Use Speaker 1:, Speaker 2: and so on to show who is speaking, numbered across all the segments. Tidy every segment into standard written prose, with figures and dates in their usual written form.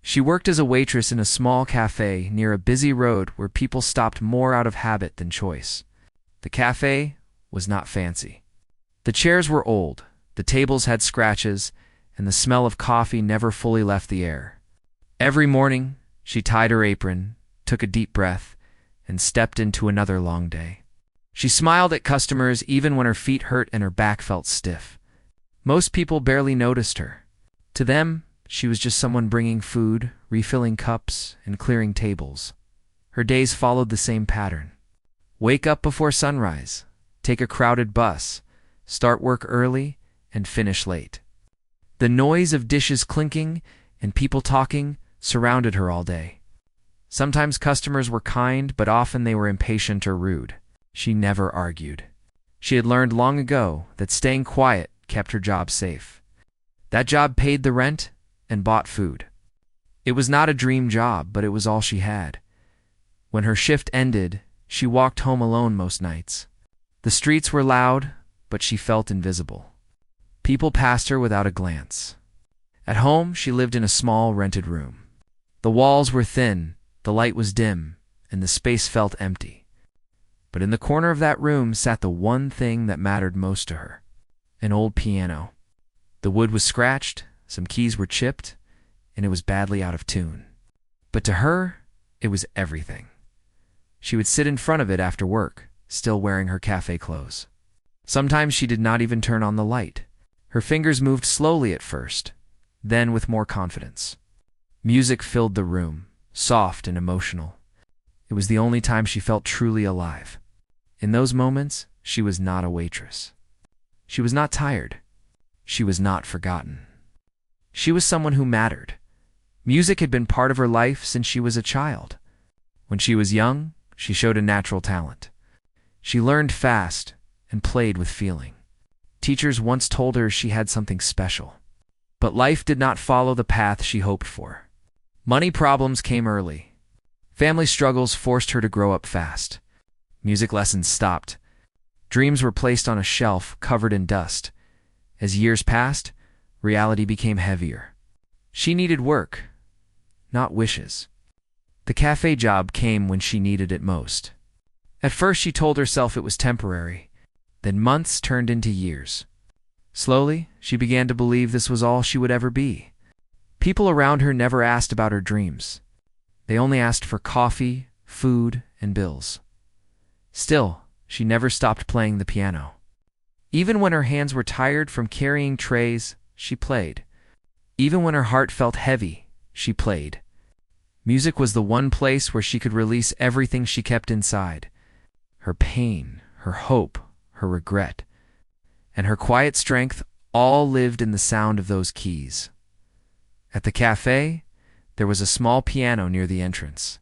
Speaker 1: She worked as a waitress in a small cafe near a busy road where people stopped more out of habit than choice. The cafe was not fancy. The chairs were old, the tables had scratches, and the smell of coffee never fully left the air. Every morning, she tied her apron, took a deep breath, and stepped into another long day. She smiled at customers even when her feet hurt and her back felt stiff. Most people barely noticed her. To them, she was just someone bringing food, refilling cups, and clearing tables. Her days followed the same pattern. Wake up before sunrise, take a crowded bus, start work early, and finish late. The noise of dishes clinking and people talking surrounded her all day. Sometimes customers were kind, but often they were impatient or rude. She never argued. She had learned long ago that staying quiet kept her job safe. That job paid the rent and bought food. It was not a dream job, but it was all she had. When her shift ended, she walked home alone most nights. The streets were loud, but she felt invisible. People passed her without a glance. At home, she lived in a small rented room. The walls were thin, the light was dim, and the space felt empty. But in the corner of that room sat the one thing that mattered most to her: an old piano. The wood was scratched, some keys were chipped, and it was badly out of tune. But to her, it was everything. She would sit in front of it after work, still wearing her cafe clothes. Sometimes she did not even turn on the light. Her fingers moved slowly at first, then with more confidence. Music filled the room, soft and emotional. It was the only time she felt truly alive. In those moments, she was not a waitress. She was not tired. She was not forgotten. She was someone who mattered. Music had been part of her life since she was a child. When she was young, she showed a natural talent. She learned fast and played with feeling. Teachers once told her she had something special. But life did not follow the path she hoped for. Money problems came early. Family struggles forced her to grow up fast. Music lessons stopped. Dreams were placed on a shelf covered in dust. As years passed, reality became heavier. She needed work, not wishes. The cafe job came when she needed it most. At first she told herself it was temporary. Then months turned into years. Slowly, she began to believe this was all she would ever be. People around her never asked about her dreams. They only asked for coffee, food, and bills. Still, she never stopped playing the piano. Even when her hands were tired from carrying trays, she played. Even when her heart felt heavy, she played. Music was the one place where she could release everything she kept inside. Her pain, her hope, her regret, and her quiet strength all lived in the sound of those keys. At the cafe, there was a small piano near the entrance.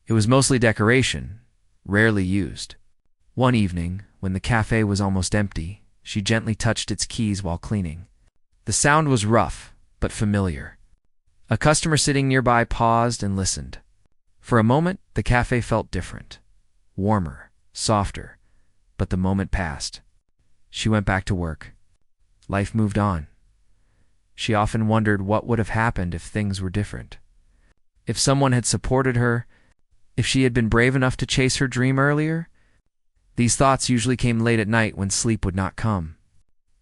Speaker 1: It was mostly decoration, rarely used. One evening, when the cafe was almost empty, she gently touched its keys while cleaning. The sound was rough, but familiar. A customer sitting nearby paused and listened. For a moment, the cafe felt different, warmer, softer, but the moment passed. She went back to work. Life moved on. She often wondered what would have happened if things were different. If someone had supported her, if she had been brave enough to chase her dream earlier. These thoughts usually came late at night when sleep would not come.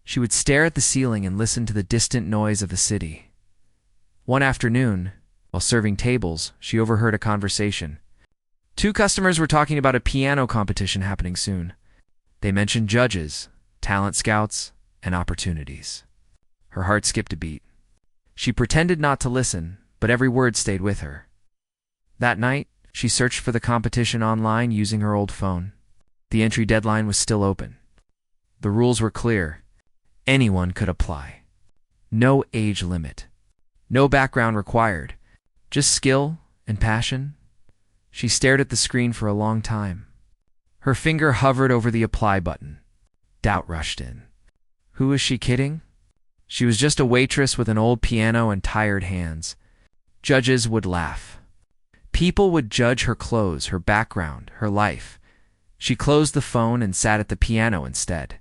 Speaker 1: She would stare at the ceiling and listen to the distant noise of the city. One afternoon, while serving tables, she overheard a conversation. Two customers were talking about a piano competition happening soon. They mentioned judges, talent scouts, and opportunities. Her heart skipped a beat. She pretended not to listen, but every word stayed with her. That night, she searched for the competition online using her old phone. The entry deadline was still open. The rules were clear. Anyone could apply. No age limit. No background required. Just skill and passion. She stared at the screen for a long time. Her finger hovered over the apply button. Doubt rushed in. Who was she kidding? She was just a waitress with an old piano and tired hands. Judges would laugh. People would judge her clothes, her background, her life. She closed the phone and sat at the piano instead.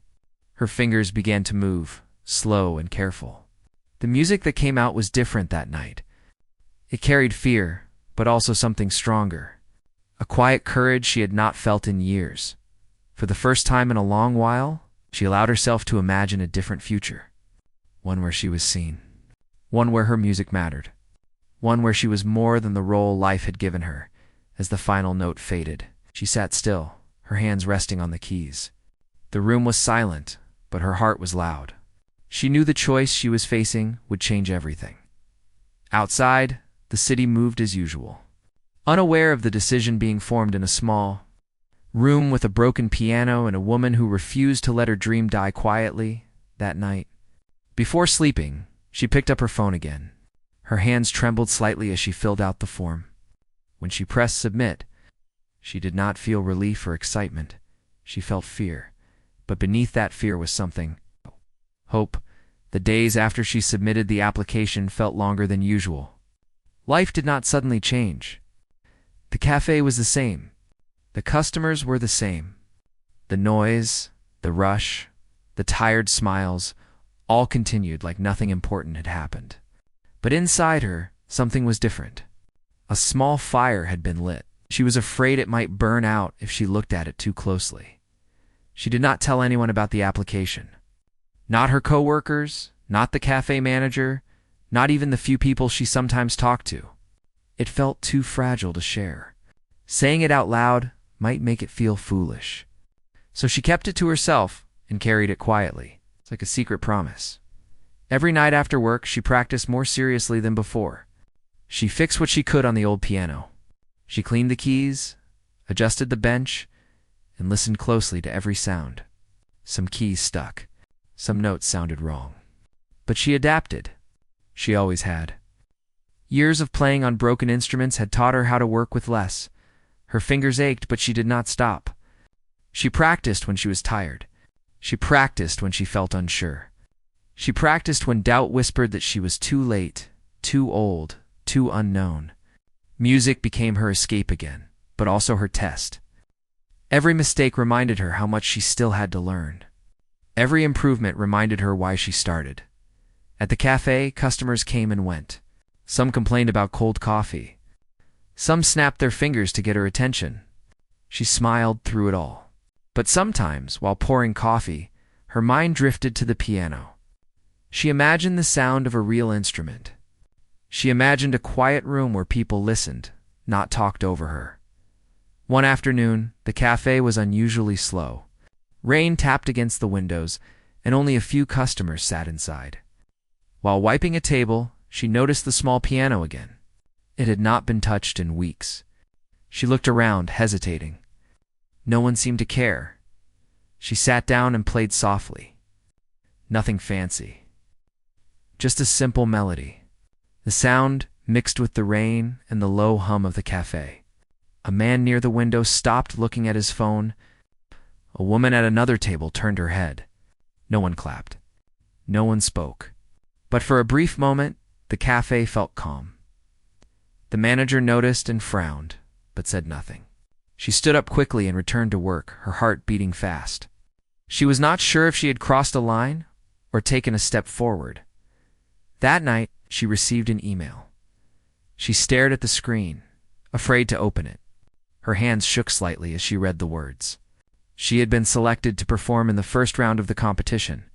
Speaker 1: Her fingers began to move, slow and careful. The music that came out was different that night. It carried fear, but also something stronger. A quiet courage she had not felt in years. For the first time in a long while, she allowed herself to imagine a different future. One where she was seen. One where her music mattered. One where she was more than the role life had given her. As the final note faded, she sat still, her hands resting on the keys. The room was silent, but her heart was loud. She knew the choice she was facing would change everything. Outside, the city moved as usual. Unaware of the decision being formed in a small room with a broken piano and a woman who refused to let her dream die quietly that night. Before sleeping, she picked up her phone again. Her hands trembled slightly as she filled out the form. When she pressed submit, she did not feel relief or excitement. She felt fear, but beneath that fear was something. Hope. The days after she submitted the application felt longer than usual. Life did not suddenly change. The cafe was the same. The customers were the same. The noise, the rush, the tired smiles, all continued like nothing important had happened. But inside her, something was different. A small fire had been lit. She was afraid it might burn out if she looked at it too closely. She did not tell anyone about the application. Not her coworkers, not the cafe manager, not even the few people she sometimes talked to. It felt too fragile to share. Saying it out loud might make it feel foolish. So she kept it to herself and carried it quietly. It's like a secret promise. Every night after work, she practiced more seriously than before. She fixed what she could on the old piano. She cleaned the keys, adjusted the bench, and listened closely to every sound. Some keys stuck. Some notes sounded wrong. But she adapted. She always had. Years of playing on broken instruments had taught her how to work with less. Her fingers ached, but she did not stop. She practiced when she was tired. She practiced when she felt unsure. She practiced when doubt whispered that she was too late, too old, too unknown. Music became her escape again, but also her test. Every mistake reminded her how much she still had to learn. Every improvement reminded her why she started. At the cafe, customers came and went. Some complained about cold coffee. Some snapped their fingers to get her attention. She smiled through it all. But sometimes, while pouring coffee, her mind drifted to the piano. She imagined the sound of a real instrument. She imagined a quiet room where people listened, not talked over her. One afternoon, the cafe was unusually slow. Rain tapped against the windows, and only a few customers sat inside. While wiping a table, she noticed the small piano again. It had not been touched in weeks. She looked around, hesitating. No one seemed to care. She sat down and played softly. Nothing fancy. Just a simple melody. The sound mixed with the rain and the low hum of the cafe. A man near the window stopped looking at his phone. A woman at another table turned her head. No one clapped. No one spoke. But for a brief moment, the cafe felt calm. The manager noticed and frowned, but said nothing. She stood up quickly and returned to work, her heart beating fast. She was not sure if she had crossed a line or taken a step forward. That night, she received an email. She stared at the screen, afraid to open it. Her hands shook slightly as she read the words. She had been selected to perform in the first round of the competition.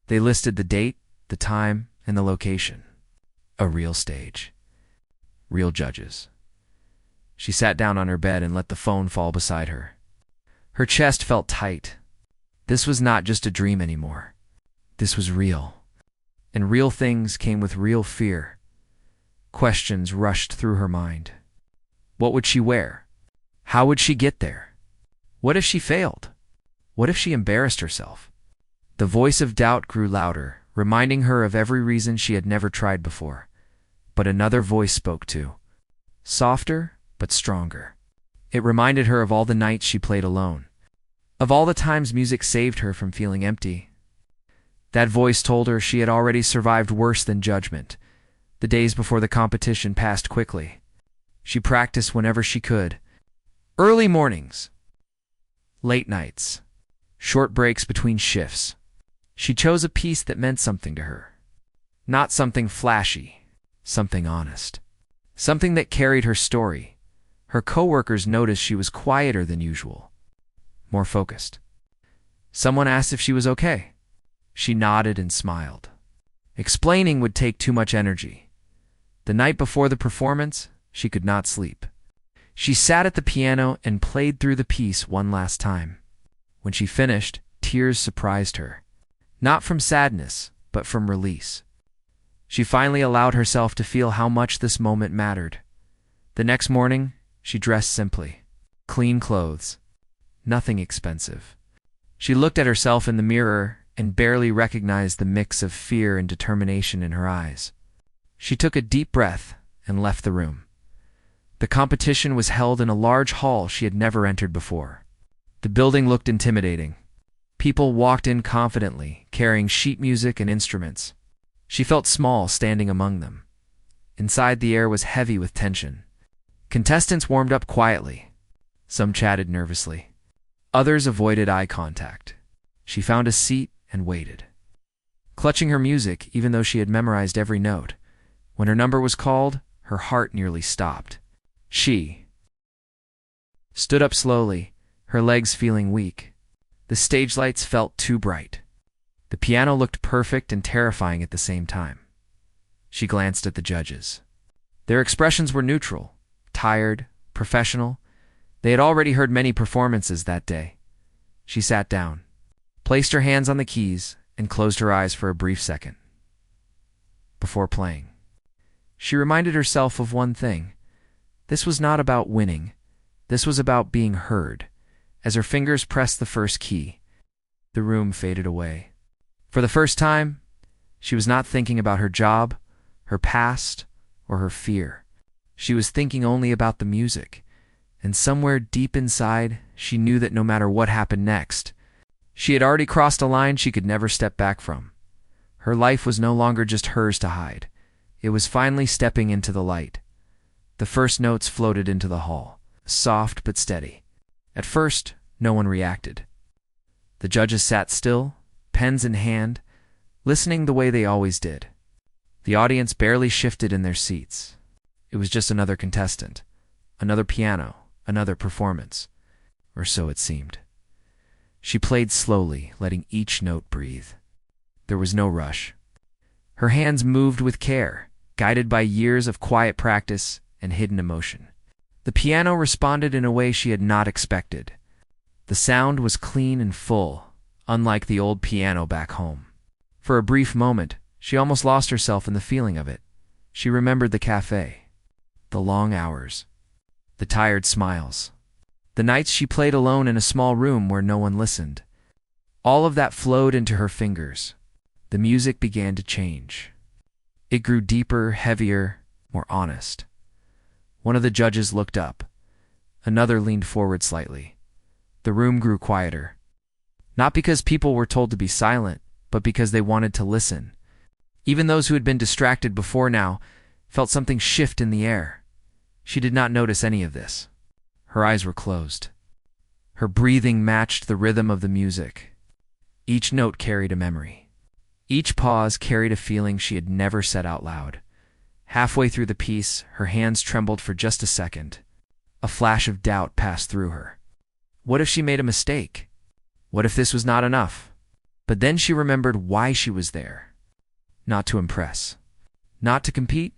Speaker 1: They listed the date, the time, and the location. A real stage. Real judges. She sat down on her bed and let the phone fall beside her. Her chest felt tight. This was not just a dream anymore. This was real. And real things came with real fear. Questions rushed through her mind. What would she wear? How would she get there? What if she failed? What if she embarrassed herself? The voice of doubt grew louder, reminding her of every reason she had never tried before. But another voice spoke too. Softer, but stronger. It reminded her of all the nights she played alone. Of all the times music saved her from feeling empty. That voice told her she had already survived worse than judgment. The days before the competition passed quickly. She practiced whenever she could. Early mornings. Late nights. Short breaks between shifts. She chose a piece that meant something to her. Not something flashy. Something honest. something that carried her story. Her coworkers noticed she was quieter than usual, more focused. Someone asked if she was okay. She nodded and smiled. Explaining would take too much energy. The night before the performance, she could not sleep. She sat at the piano and played through the piece one last time. When she finished, tears surprised her. Not from sadness, but from release. She finally allowed herself to feel how much this moment mattered. The next morning, she dressed simply. Clean clothes. Nothing expensive. She looked at herself in the mirror and barely recognized the mix of fear and determination in her eyes. She took a deep breath and left the room. The competition was held in a large hall she had never entered before. The building looked intimidating. People walked in confidently, carrying sheet music and instruments. She felt small standing among them. Inside, the air was heavy with tension. Contestants warmed up quietly. Some chatted nervously. Others avoided eye contact. She found a seat and waited, clutching her music even though she had memorized every note. When her number was called, her heart nearly stopped. She stood up slowly, her legs feeling weak. The stage lights felt too bright. The piano looked perfect and terrifying at the same time. She glanced at the judges. Their expressions were neutral, tired, professional. They had already heard many performances that day. She sat down, placed her hands on the keys, and closed her eyes for a brief second. Before playing, she reminded herself of one thing. This was not about winning. This was about being heard. As her fingers pressed the first key, the room faded away. For the first time, she was not thinking about her job, her past, or her fear. She was thinking only about the music, and somewhere deep inside, she knew that no matter what happened next, she had already crossed a line she could never step back from. Her life was no longer just hers to hide. It was finally stepping into the light. The first notes floated into the hall, soft but steady. At first, no one reacted. The judges sat still, pens in hand, listening the way they always did. The audience barely shifted in their seats. It was just another contestant, another piano, another performance, or so it seemed. She played slowly, letting each note breathe. There was no rush. Her hands moved with care, guided by years of quiet practice and hidden emotion. The piano responded in a way she had not expected. The sound was clean and full, unlike the old piano back home. For a brief moment, she almost lost herself in the feeling of it. She remembered the cafe, the long hours, the tired smiles, the nights she played alone in a small room where no one listened. All of that flowed into her fingers. The music began to change. It grew deeper, heavier, more honest. One of the judges looked up. Another leaned forward slightly. The room grew quieter. Not because people were told to be silent, but because they wanted to listen. Even those who had been distracted before now felt something shift in the air. She did not notice any of this. Her eyes were closed. Her breathing matched the rhythm of the music. Each note carried a memory. Each pause carried a feeling she had never said out loud. Halfway through the piece, her hands trembled for just a second. A flash of doubt passed through her. What if she made a mistake? What if this was not enough? But then she remembered why she was there. Not to impress. Not to compete.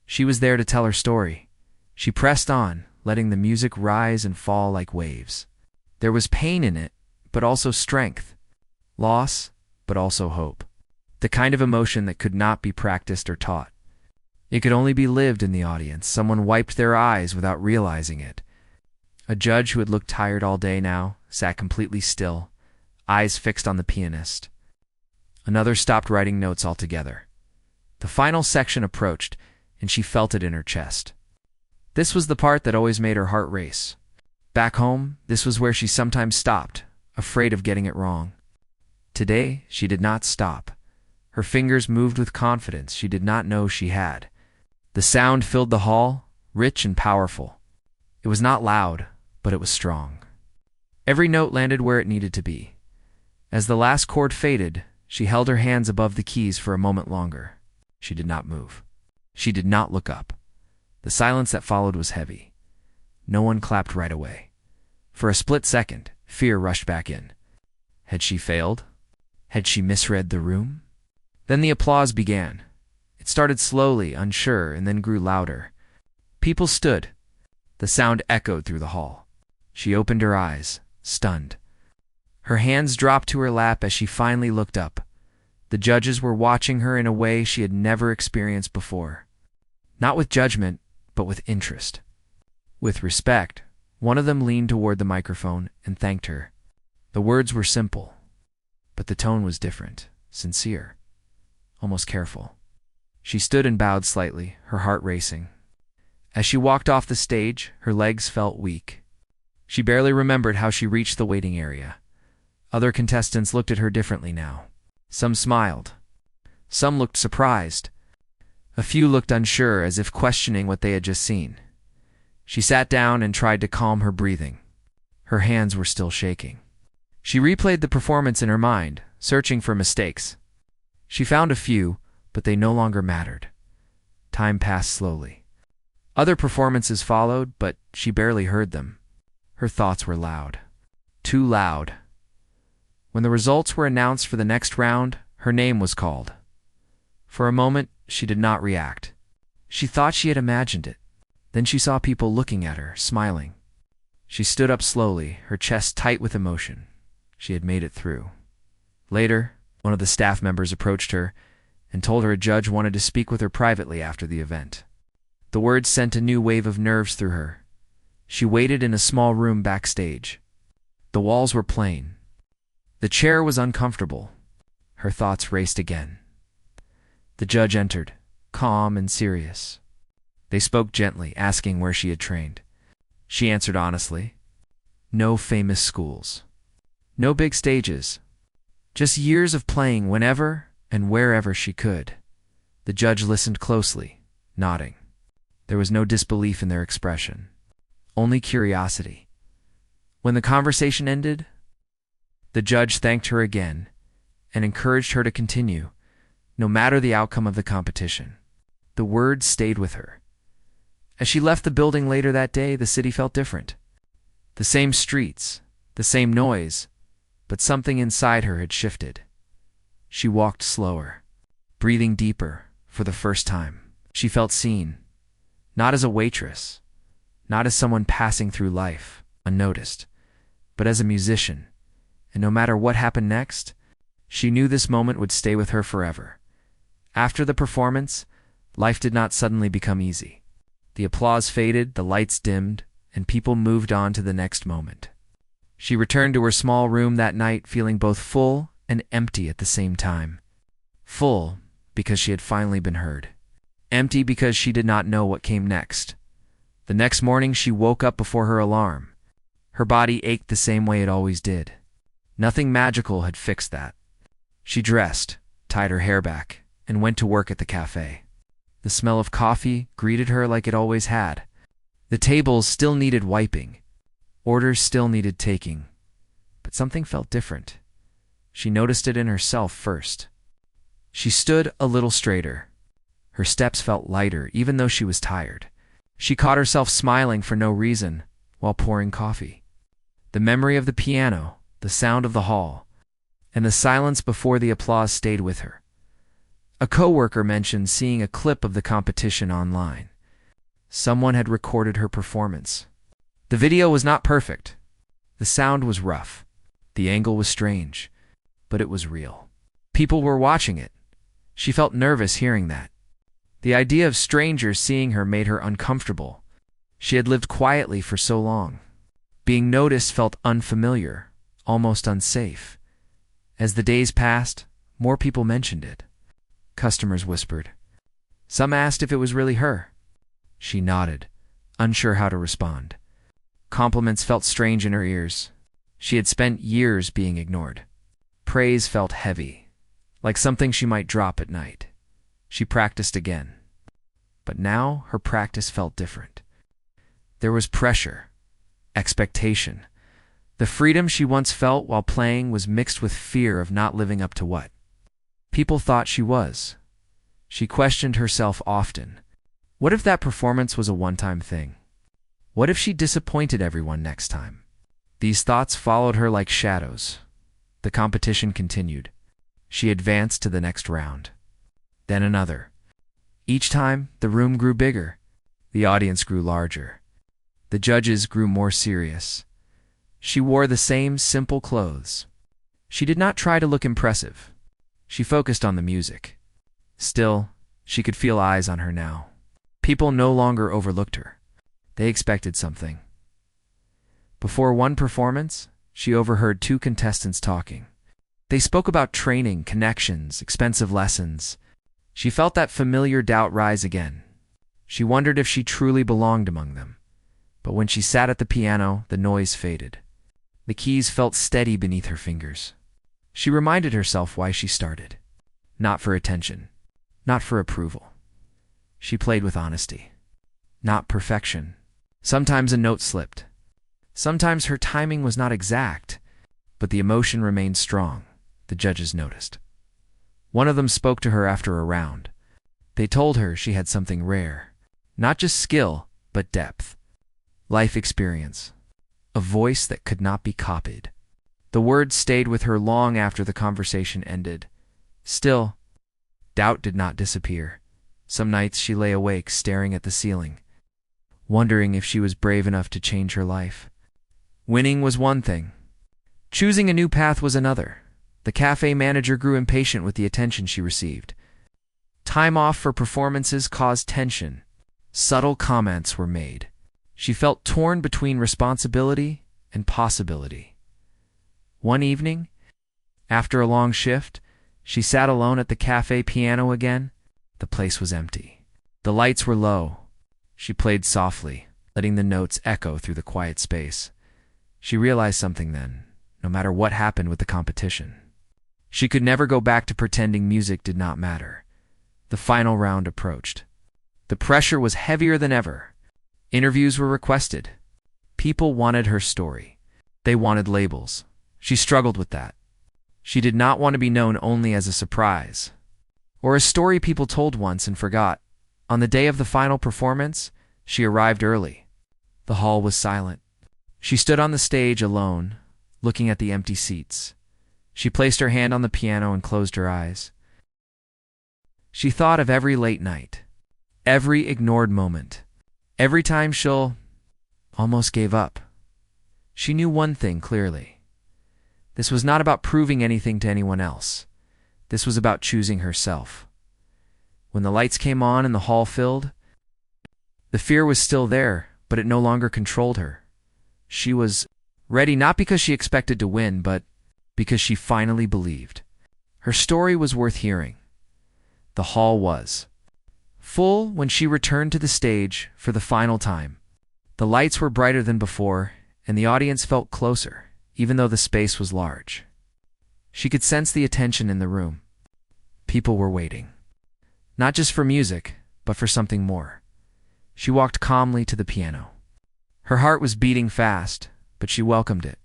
Speaker 1: She was there to tell her story. She pressed on, letting the music rise and fall like waves. There was pain in it, but also strength. Loss, but also hope. The kind of emotion that could not be practiced or taught. It could only be lived in the audience. Someone wiped their eyes without realizing it. A judge who had looked tired all day now sat completely still, eyes fixed on the pianist. Another stopped writing notes altogether. The final section approached, and she felt it in her chest. This was the part that always made her heart race. Back home, this was where she sometimes stopped, afraid of getting it wrong. Today, she did not stop. Her fingers moved with confidence she did not know she had. The sound filled the hall, rich and powerful. It was not loud, but it was strong. Every note landed where it needed to be. As the last chord faded, she held her hands above the keys for a moment longer. She did not move. She did not look up. The silence that followed was heavy. No one clapped right away. For a split second, fear rushed back in. Had she failed? Had she misread the room? Then the applause began. It started slowly, unsure, and then grew louder. People stood. The sound echoed through the hall. She opened her eyes, stunned. Her hands dropped to her lap as she finally looked up. The judges were watching her in a way she had never experienced before. Not with judgment, but with interest. With respect, one of them leaned toward the microphone and thanked her. The words were simple, but the tone was different, sincere, almost careful. She stood and bowed slightly, her heart racing. As she walked off the stage, her legs felt weak. She barely remembered how she reached the waiting area. Other contestants looked at her differently now. Some smiled. Some looked surprised. A few looked unsure, as if questioning what they had just seen. She sat down and tried to calm her breathing. Her hands were still shaking. She replayed the performance in her mind, searching for mistakes. She found a few, but they no longer mattered. Time passed slowly. Other performances followed, but she barely heard them. Her thoughts were loud. Too loud. When the results were announced for the next round, her name was called. For a moment, she did not react. She thought she had imagined it. Then she saw people looking at her, smiling. She stood up slowly, her chest tight with emotion. She had made it through. Later, one of the staff members approached her and told her a judge wanted to speak with her privately after the event. The words sent a new wave of nerves through her. She waited in a small room backstage. The walls were plain. The chair was uncomfortable. Her thoughts raced again. The judge entered, calm and serious. They spoke gently, asking where she had trained. She answered honestly. No famous schools. No big stages. Just years of playing whenever and wherever she could. The judge listened closely, nodding. There was no disbelief in their expression, only curiosity. When the conversation ended, the judge thanked her again and encouraged her to continue, no matter the outcome of the competition. The words stayed with her. As she left the building later that day, the city felt different. The same streets, the same noise, but something inside her had shifted. She walked slower, breathing deeper for the first time. She felt seen, not as a waitress, not as someone passing through life, unnoticed, but as a musician. And no matter what happened next, she knew this moment would stay with her forever. After the performance, life did not suddenly become easy. The applause faded, the lights dimmed, and people moved on to the next moment. She returned to her small room that night feeling both full and empty at the same time. Full because she had finally been heard. Empty because she did not know what came next. The next morning she woke up before her alarm. Her body ached the same way it always did. Nothing magical had fixed that. She dressed, tied her hair back, and went to work at the cafe. The smell of coffee greeted her like it always had. The tables still needed wiping. Orders still needed taking. But something felt different. She noticed it in herself first. She stood a little straighter. Her steps felt lighter, even though she was tired. She caught herself smiling for no reason while pouring coffee. The memory of the piano, the sound of the hall, and the silence before the applause stayed with her. A coworker mentioned seeing a clip of the competition online. Someone had recorded her performance. The video was not perfect. The sound was rough. The angle was strange, but it was real. People were watching it. She felt nervous hearing that. The idea of strangers seeing her made her uncomfortable. She had lived quietly for so long. Being noticed felt unfamiliar, almost unsafe. As the days passed, more people mentioned it. Customers whispered. Some asked if it was really her. She nodded, unsure how to respond. Compliments felt strange in her ears. She had spent years being ignored. Praise felt heavy, like something she might drop at night. She practiced again. But now her practice felt different. There was pressure, expectation. The freedom she once felt while playing was mixed with fear of not living up to what people thought she was. She questioned herself often. What if that performance was a one-time thing? What if she disappointed everyone next time? These thoughts followed her like shadows. The competition continued. She advanced to the next round. Then another. Each time, the room grew bigger. The audience grew larger. The judges grew more serious. She wore the same simple clothes. She did not try to look impressive. She focused on the music. Still, she could feel eyes on her now. People no longer overlooked her. They expected something. Before one performance, she overheard two contestants talking. They spoke about training, connections, expensive lessons. She felt that familiar doubt rise again. She wondered if she truly belonged among them. But when she sat at the piano, the noise faded. The keys felt steady beneath her fingers. She reminded herself why she started. Not for attention. Not for approval. She played with honesty. Not perfection. Sometimes a note slipped. Sometimes her timing was not exact, but the emotion remained strong, the judges noticed. One of them spoke to her after a round. They told her she had something rare. Not just skill, but depth. Life experience. A voice that could not be copied. The words stayed with her long after the conversation ended. Still, doubt did not disappear. Some nights she lay awake staring at the ceiling, wondering if she was brave enough to change her life. Winning was one thing. Choosing a new path was another. The cafe manager grew impatient with the attention she received. Time off for performances caused tension. Subtle comments were made. She felt torn between responsibility and possibility. One evening, after a long shift, she sat alone at the cafe piano again. The place was empty. The lights were low. She played softly, letting the notes echo through the quiet space. She realized something then, no matter what happened with the competition. She could never go back to pretending music did not matter. The final round approached. The pressure was heavier than ever. Interviews were requested. People wanted her story. They wanted labels. She struggled with that. She did not want to be known only as a surprise, or a story people told once and forgot. On the day of the final performance, she arrived early. The hall was silent. She stood on the stage alone, looking at the empty seats. She placed her hand on the piano and closed her eyes. She thought of every late night, every ignored moment, every time she'll almost gave up. She knew one thing clearly. This was not about proving anything to anyone else. This was about choosing herself. When the lights came on and the hall filled, the fear was still there, but it no longer controlled her. She was ready not because she expected to win, but because she finally believed. Her story was worth hearing. The hall was full when she returned to the stage for the final time. The lights were brighter than before, and the audience felt closer, even though the space was large. She could sense the attention in the room. People were waiting. Not just for music, but for something more. She walked calmly to the piano. Her heart was beating fast, but she welcomed it.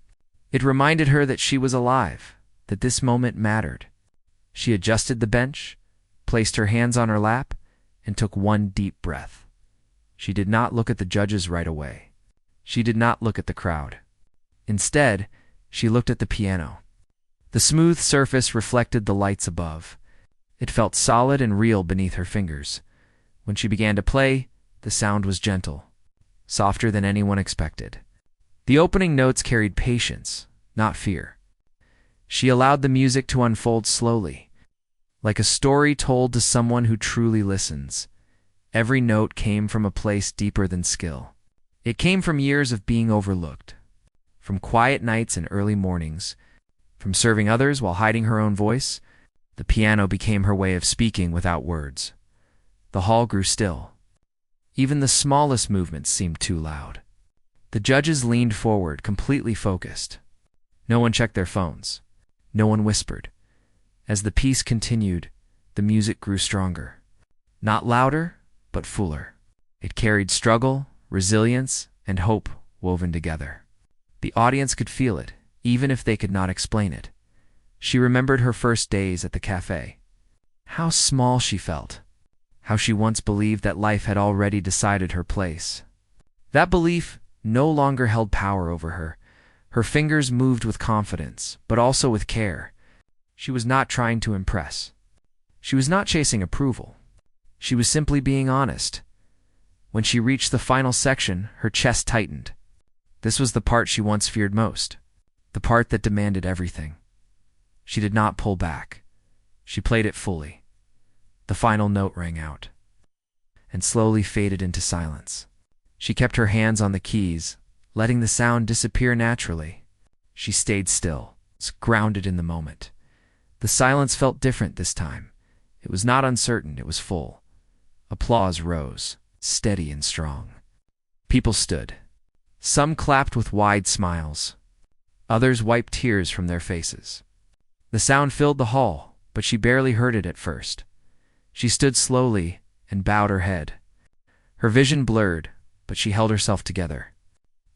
Speaker 1: It reminded her that she was alive, that this moment mattered. She adjusted the bench, placed her hands on her lap, and took one deep breath. She did not look at the judges right away. She did not look at the crowd. Instead, she looked at the piano. The smooth surface reflected the lights above. It felt solid and real beneath her fingers. When she began to play, the sound was gentle, softer than anyone expected. The opening notes carried patience, not fear. She allowed the music to unfold slowly, like a story told to someone who truly listens. Every note came from a place deeper than skill. It came from years of being overlooked, from quiet nights and early mornings, from serving others while hiding her own voice. The piano became her way of speaking without words. The hall grew still. Even the smallest movements seemed too loud. The judges leaned forward, completely focused. No one checked their phones. No one whispered. As the piece continued, the music grew stronger. Not louder, but fuller. It carried struggle, resilience, and hope woven together. The audience could feel it, even if they could not explain it. She remembered her first days at the cafe. How small she felt. how she once believed that life had already decided her place. That belief no longer held power over her. Her fingers moved with confidence, but also with care. She was not trying to impress. She was not chasing approval. She was simply being honest. When she reached the final section, her chest tightened. This was the part she once feared most, the part that demanded everything. She did not pull back. She played it fully. The final note rang out, and slowly faded into silence. She kept her hands on the keys, letting the sound disappear naturally. She stayed still, grounded in the moment. The silence felt different this time. It was not uncertain, it was full. Applause rose, steady and strong. People stood. Some clapped with wide smiles. Others wiped tears from their faces. The sound filled the hall, but she barely heard it at first. She stood slowly and bowed her head. Her vision blurred, but she held herself together.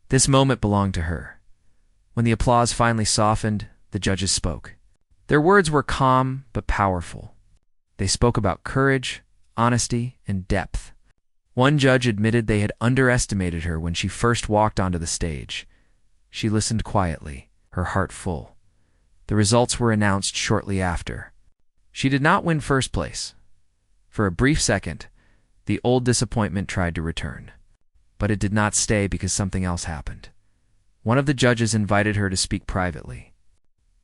Speaker 1: This moment belonged to her. When the applause finally softened, the judges spoke. Their words were calm but powerful. They spoke about courage, honesty, and depth. One judge admitted they had underestimated her when she first walked onto the stage. She listened quietly, her heart full. The results were announced shortly after. She did not win first place. For a brief second, the old disappointment tried to return. But it did not stay because something else happened. One of the judges invited her to speak privately.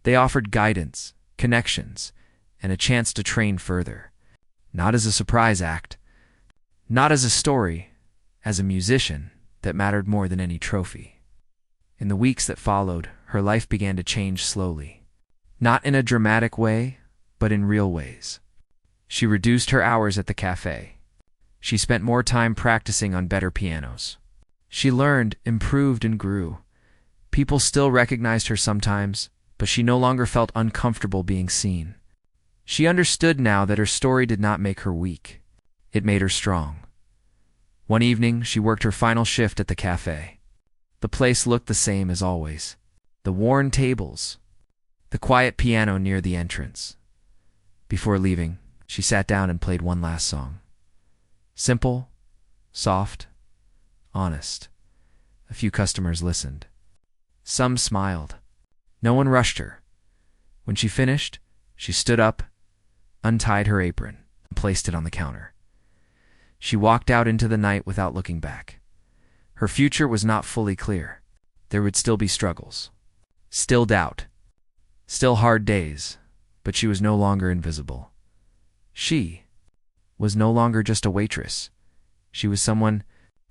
Speaker 1: They offered guidance, connections, and a chance to train further. Not as a surprise act, not as a story, as a musician that mattered more than any trophy. In the weeks that followed, her life began to change slowly. Not in a dramatic way, but in real ways. She reduced her hours at the cafe. She spent more time practicing on better pianos. She learned, improved, and grew. People still recognized her sometimes, but she no longer felt uncomfortable being seen. She understood now that her story did not make her weak. It made her strong. One evening, she worked her final shift at the cafe. The place looked the same as always. The worn tables, the quiet piano near the entrance. Before leaving, she sat down and played one last song. Simple, soft, honest. A few customers listened. Some smiled. No one rushed her. When she finished, she stood up, untied her apron, and placed it on the counter. She walked out into the night without looking back. Her future was not fully clear. There would still be struggles, still doubt, still hard days, but she was no longer invisible. She was no longer just a waitress. She was someone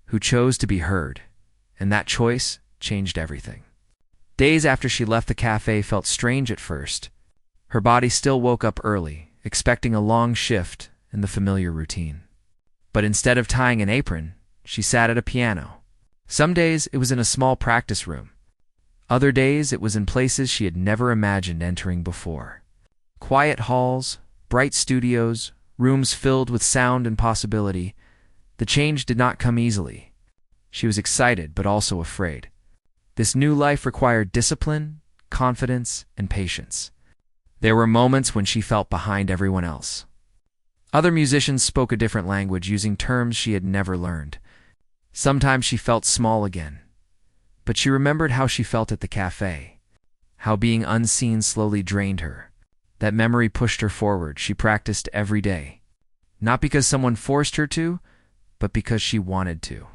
Speaker 1: who chose to be heard, and that choice changed everything. Days after she left the cafe felt strange at first. Her body still woke up early, expecting a long shift in the familiar routine. But instead of tying an apron, she sat at a piano. Some days it was in a small practice room. Other days it was in places she had never imagined entering before. Quiet halls, bright studios, rooms filled with sound and possibility. The change did not come easily. She was excited but also afraid. This new life required discipline, confidence, and patience. There were moments when she felt behind everyone else. Other musicians spoke a different language using terms she had never learned. Sometimes she felt small again. But she remembered how she felt at the cafe, how being unseen slowly drained her. That memory pushed her forward. She practiced every day. Not because someone forced her to, but because she wanted to.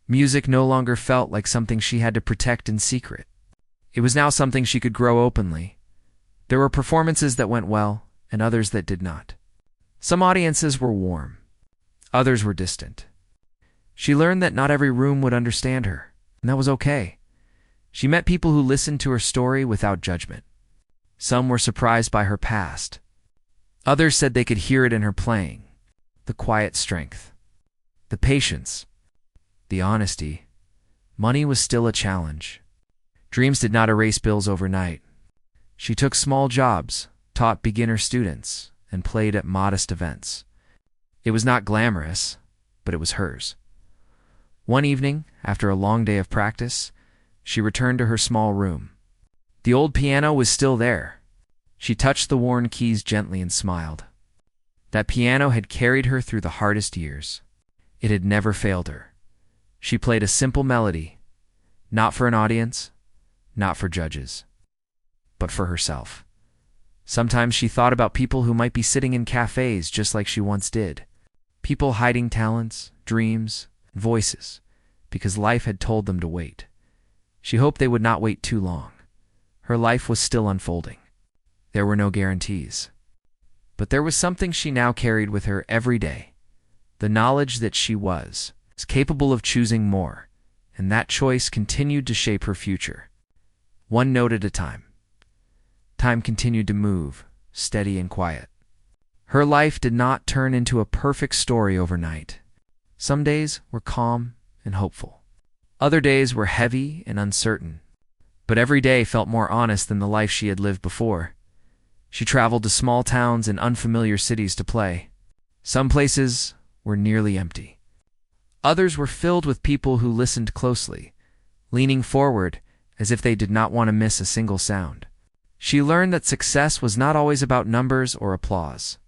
Speaker 1: Music no longer felt like something she had to protect in secret. It was now something she could grow openly. There were performances that went well, and others that did not. Some audiences were warm. Others were distant. She learned that not every room would understand her, and that was okay. She met people who listened to her story without judgment. Some were surprised by her past. Others said they could hear it in her playing. The quiet strength, the patience, the honesty. Money was still a challenge. Dreams did not erase bills overnight. She took small jobs, taught beginner students, and played at modest events. It was not glamorous, but it was hers. One evening, after a long day of practice, she returned to her small room. The old piano was still there. She touched the worn keys gently and smiled. That piano had carried her through the hardest years. It had never failed her. She played a simple melody, not for an audience, not for judges, but for herself. Sometimes she thought about people who might be sitting in cafes just like she once did. People hiding talents, dreams, voices, because life had told them to wait. She hoped they would not wait too long. Her life was still unfolding. There were no guarantees. But there was something she now carried with her every day, the knowledge that she was capable of choosing more, and that choice continued to shape her future. One note at a time. Time continued to move, steady and quiet. Her life did not turn into a perfect story overnight. Some days were calm and hopeful. Other days were heavy and uncertain. But every day felt more honest than the life she had lived before. She traveled to small towns and unfamiliar cities to play. Some places were nearly empty. Others were filled with people who listened closely, leaning forward as if they did not want to miss a single sound. She learned that success was not always about numbers or applause.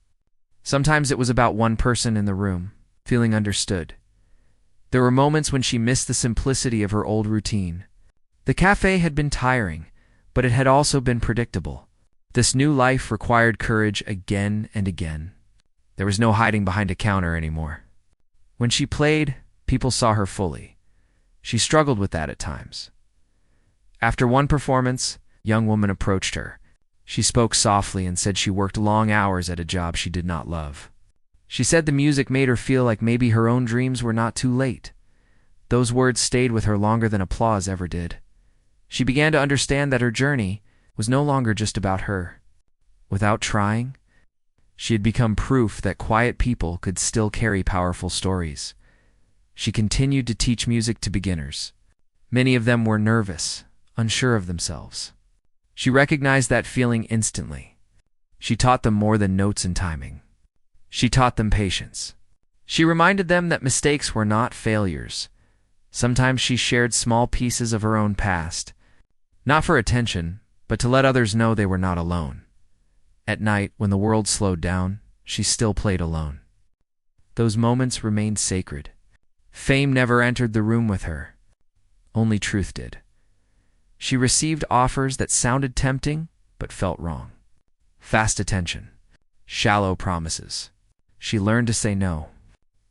Speaker 1: Sometimes it was about one person in the room, feeling understood. There were moments when she missed the simplicity of her old routine. The cafe had been tiring, but it had also been predictable. This new life required courage again and again. There was no hiding behind a counter anymore. When she played, people saw her fully. She struggled with that at times. After one performance, a young woman approached her. She spoke softly and said she worked long hours at a job she did not love. She said the music made her feel like maybe her own dreams were not too late. Those words stayed with her longer than applause ever did. She began to understand that her journey was no longer just about her. Without trying, she had become proof that quiet people could still carry powerful stories. She continued to teach music to beginners. Many of them were nervous, unsure of themselves. She recognized that feeling instantly. She taught them more than notes and timing. She taught them patience. She reminded them that mistakes were not failures. Sometimes she shared small pieces of her own past, not for attention, but to let others know they were not alone. At night, when the world slowed down, she still played alone. Those moments remained sacred. Fame never entered the room with her. Only truth did. She received offers that sounded tempting, but felt wrong. Fast attention. Shallow promises. She learned to say no.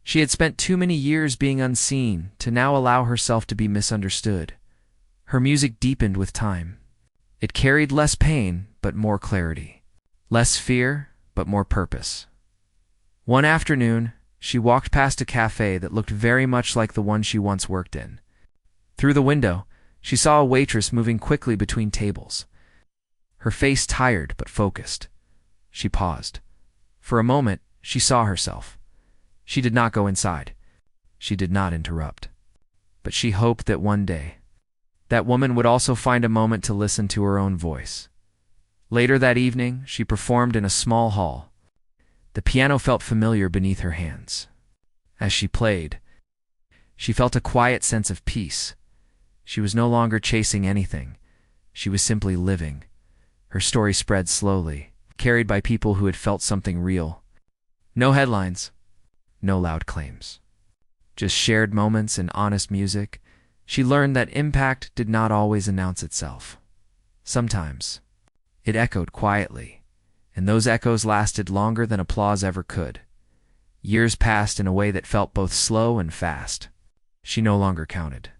Speaker 1: She had spent too many years being unseen to now allow herself to be misunderstood. Her music deepened with time. It carried less pain, but more clarity. Less fear, but more purpose. One afternoon, she walked past a cafe that looked very much like the one she once worked in. Through the window, she saw a waitress moving quickly between tables. Her face tired but focused. She paused. For a moment, she saw herself. She did not go inside. She did not interrupt. But she hoped that one day, that woman would also find a moment to listen to her own voice. Later that evening, she performed in a small hall. The piano felt familiar beneath her hands. As she played, she felt a quiet sense of peace. She was no longer chasing anything. She was simply living. Her story spread slowly, carried by people who had felt something real. No headlines, no loud claims. Just shared moments and honest music. She learned that impact did not always announce itself. Sometimes, it echoed quietly, and those echoes lasted longer than applause ever could. Years passed in a way that felt both slow and fast. She no longer counted.